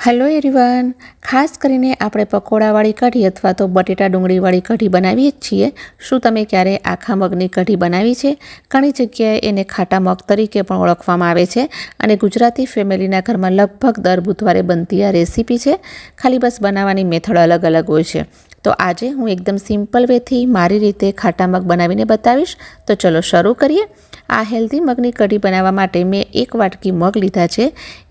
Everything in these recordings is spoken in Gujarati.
હેલો એવરીવન, ખાસ કરીને આપણે પકોડાવાળી કઢી અથવા તો બટેટા ડુંગળીવાળી કઢી બનાવીએ જ છીએ. શું તમે ક્યારે આખા મગની કઢી બનાવી છે? ઘણી જગ્યાએ એને ખાટા મગ તરીકે પણ ઓળખવામાં આવે છે અને ગુજરાતી ફેમિલીના ઘરમાં લગભગ દર બુધવારે બનતી આ રેસીપી છે. ખાલી બસ બનાવવાની મેથડ અલગ અલગ હોય છે. તો આજે હું એકદમ સિમ્પલ વેથી મારી રીતે ખાટા મગ બનાવીને બતાવીશ. તો ચલો શરૂ કરીએ. આ હેલ્ધી મગની કઢી બનાવવા માટે મેં 1 વાટકી મગ લીધા છે.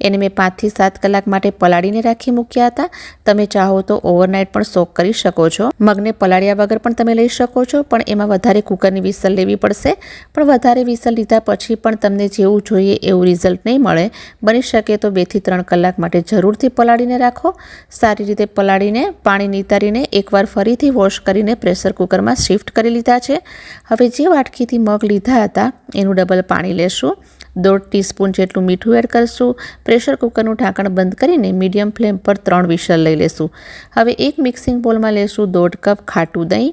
એને મેં 5 થી 7 કલાક માટે પલાળીને રાખી મૂક્યા હતા. તમે ચાહો તો ઓવરનાઇટ પણ સોક કરી શકો છો. મગને પલાળ્યા વગર પણ તમે લઈ શકો છો, પણ એમાં વધારે કુકરની વિસલ લેવી પડશે. પણ વધારે વિસલ લીધા પછી પણ તમને જેવું જોઈએ એવું રિઝલ્ટ નહીં મળે. બની શકે તો 2 થી 3 કલાક માટે જરૂરથી પલાળીને રાખો. સારી રીતે પલાળીને પાણી નિતારીને એકવાર ફરીથી વોશ કરીને પ્રેશર કુકરમાં શિફ્ટ કરી લીધા છે. હવે જે વાટકીથી મગ લીધા હતા એનું ડબલ પાણી લેશું. 1.5 ટીસ્પૂન જેટલું મીઠું એડ કરશું. પ્રેશર કુકરનું ઢાંકણ બંધ કરીને મીડિયમ ફ્લેમ પર 3 વિસલ લઈ લેશું. હવે એક મિક્સિંગ બોલમાં લેશું 1.5 કપ ખાટું દહીં,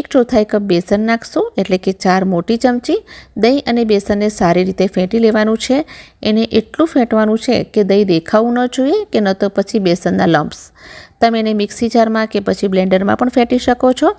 1/4 કપ બેસન નાખશું, એટલે કે 4 મોટી ચમચી. દહીં અને બેસનને સારી રીતે ફેંટી લેવાનું છે. એને એટલું ફેંટવાનું છે કે દહીં દેખાવું ન જોઈએ, કે ન તો પછી બેસનના લમ્પ્સ. તમે એને મિક્સી જારમાં કે પછી બ્લેન્ડરમાં પણ ફેંટી શકો છો.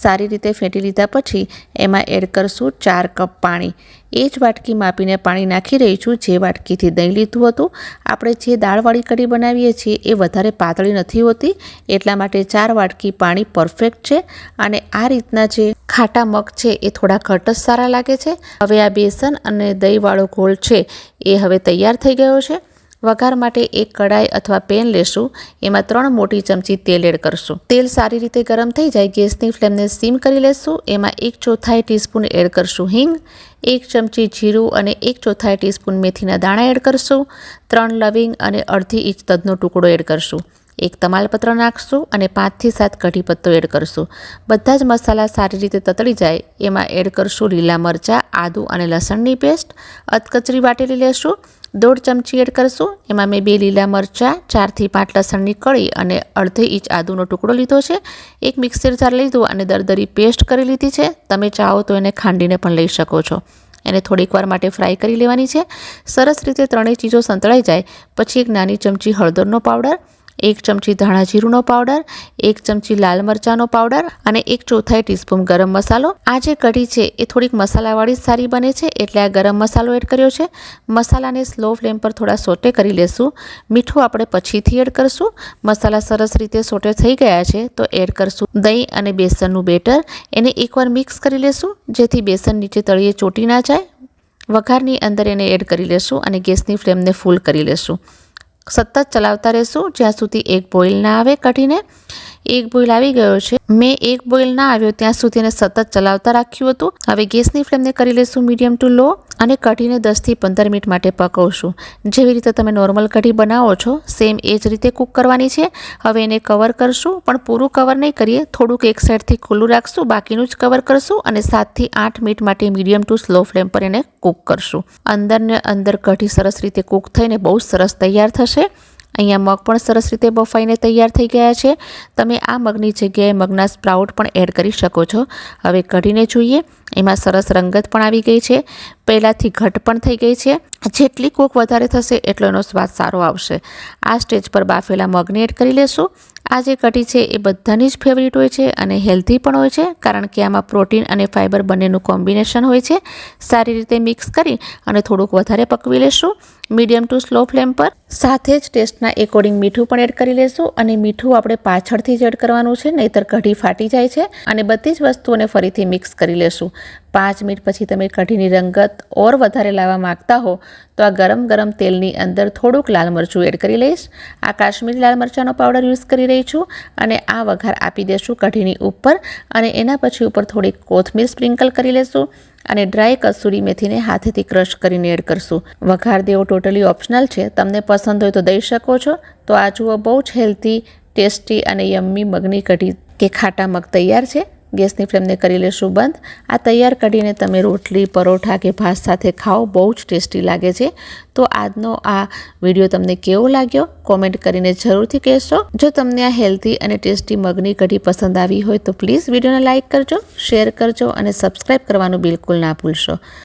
સારી રીતે ફેંટી લીધા પછી એમાં એડ કરશું 4 કપ પાણી. એ જ વાટકી માપીને પાણી નાખી રહી છું જે વાટકીથી દહીં લીધું હતું. આપણે જે દાળવાળી કઢી બનાવીએ છીએ એ વધારે પાતળી નથી હોતી, એટલા માટે 4 વાટકી પાણી પરફેક્ટ છે. અને આ રીતના જે ખાટા મગ છે એ થોડા ઘટ જ સારા લાગે છે. હવે આ બેસન અને દહીંવાળો ઘોળ છે એ હવે તૈયાર થઈ ગયો છે. વઘાર માટે એક કડાઈ અથવા પેન લેશું. એમાં 3 મોટી ચમચી તેલ એડ કરશું. તેલ સારી રીતે ગરમ થઈ જાય ગેસની ફ્લેમને સીમ કરી લેશું. એમાં 1/4 ટીસ્પૂન એડ કરશું હિંગ, 1 ચમચી જીરું અને 1/4 ટીસ્પૂન મેથીના દાણા એડ કરશું. 3 લવિંગ અને અડધી ઇંચ તજનો ટુકડો એડ કરશું. 1 તમાલપત્ર નાખશું અને 5 થી 7 કઢી પત્તો એડ કરશું. બધા જ મસાલા સારી રીતે તતળી જાય એમાં એડ કરશું લીલા મરચાં, આદુ અને લસણની પેસ્ટ. અધકચરી વાટેલી લેશું. 1.5 ચમચી એડ કરશું. એમાં મેં 2 લીલા મરચાં, 4 થી 5 લસણની કળી અને અડધી ઇંચ આદુનો ટુકડો લીધો છે. એક મિક્સર જાર લીધું અને દરદરી પેસ્ટ કરી લીધી છે. તમે ચાહો તો એને ખાંડીને પણ લઈ શકો છો. એને થોડીક વાર માટે ફ્રાય કરી લેવાની છે. સરસ રીતે ત્રણેય ચીજો સંતળાઈ જાય પછી 1 નાની ચમચી હળદરનો પાવડર, 1 ચમચી ધાણા જીરુંનો પાવડર, 1 ચમચી લાલ મરચાંનો પાવડર અને 1/4 ટીસ્પૂન ગરમ મસાલો. આ જે કઢી છે એ થોડીક મસાલાવાળી જ સારી બને છે, એટલે આ ગરમ મસાલો એડ કર્યો છે. મસાલાને સ્લો ફ્લેમ પર થોડા સોટે કરી લેશું. મીઠું આપણે પછીથી એડ કરશું. મસાલા સરસ રીતે સોટે થઈ ગયા છે તો એડ કરશું દહીં અને બેસનનું બેટર. એને એકવાર મિક્સ કરી લેશું જેથી બેસન નીચે તળિયે ચોટી ના જાય. વઘારની અંદર એને એડ કરી લેશું અને ગેસની ફ્લેમને ફૂલ કરી લેશું. સતત ચલાવતા રહેશું જ્યાં સુધી એક બોઇલ ના આવે કઢીને. એક બોઇલ આવી ગયો છે. મેં એક બોઇલ ના આવ્યો ત્યાં સુધી એને સતત ચલાવતા રાખ્યું હતું. હવે ગેસની ફ્લેમને કરી લેશું મીડિયમ ટુ લો અને કઢીને 10 થી 15 મિનિટ માટે પકવશું. જેવી રીતે તમે નોર્મલ કઢી બનાવો છો સેમ એ જ રીતે કૂક કરવાની છે. હવે એને કવર કરશું, પણ પૂરું કવર નહીં કરીએ, થોડુંક એક સાઈડથી ખુલ્લું રાખશું, બાકીનું જ કવર કરશું અને 7 થી 8 મિનિટ માટે મીડિયમ ટુ સ્લો ફ્લેમ પર એને કૂક કરશું. અંદરને અંદર કઢી સરસ રીતે કૂક થઈને બહુ સરસ તૈયાર થશે. અહીંયા મગ પણ સરસ રીતે બફાઈને તૈયાર થઈ ગયા છે. તમે આ મગની જગ્યાએ મગના સ્પ્રાઉટ પણ એડ કરી શકો છો. હવે કઢીને જોઈએ. એમાં સરસ રંગત પણ આવી ગઈ છે. પહેલાંથી ઘટ પણ થઈ ગઈ છે. જેટલી કૂક વધારે થશે એટલો એનો સ્વાદ સારો આવશે. આ સ્ટેજ પર બાફેલા મગને એડ કરી લેશું. આ જે કઢી છે એ બધાની જ ફેવરિટ હોય છે અને હેલ્ધી પણ હોય છે, કારણ કે આમાં પ્રોટીન અને ફાઇબર બંનેનું કોમ્બિનેશન હોય છે. સારી રીતે મિક્સ કરી અને થોડુંક વધારે પકવી લેશું મીડિયમ ટુ સ્લો ફ્લેમ પર. સાથે જ ટેસ્ટના એકોર્ડિંગ મીઠું પણ એડ કરી લેશું. અને મીઠું આપણે પાછળથી જ એડ કરવાનું છે, નહીંતર કઢી ફાટી જાય છે. અને બધી જ વસ્તુઓને ફરીથી મિક્સ કરી લેશું. 5 મિનિટ પછી તમે કઢીની રંગત ઓર વધારે લાવવા માંગતા હો તો આ ગરમ ગરમ તેલની અંદર થોડુંક લાલ મરચું એડ કરી લઈશ. આ કાશ્મીરી લાલ મરચાંનો પાવડર યુઝ કરી રહી છું. અને આ વઘાર આપી દેશું કઢીની ઉપર. અને એના પછી ઉપર થોડીક કોથમીર સ્પ્રિંકલ કરી લેશું. અને ડ્રાય કસૂરી મેથીને હાથેથી ક્રશ કરીને એડ કરશું. વઘાર દેવો ટોટલી ઓપ્શનલ છે. તમને પસંદ હોય તો દઈ શકો છો. તો આ જુઓ, બહુ જ હેલ્ધી, ટેસ્ટી અને યમ્મી મગની કઢી કે ખાટા મગ તૈયાર છે. ગેસની ફ્લેમને કરી લેશું બંધ. આ તૈયાર કઢીને તમે રોટલી, પરોઠા કે ભાત સાથે ખાઓ, બહુ જ ટેસ્ટી લાગે છે. તો આજનો આ વિડીયો તમને કેવો લાગ્યો કોમેન્ટ કરીને જરૂરથી કહેશો. જો તમને આ હેલ્ધી અને ટેસ્ટી મગની કઢી પસંદ આવી હોય તો પ્લીઝ વિડીયોને લાઇક કરજો, શેર કરજો અને સબસ્ક્રાઈબ કરવાનું બિલકુલ ના ભૂલશો.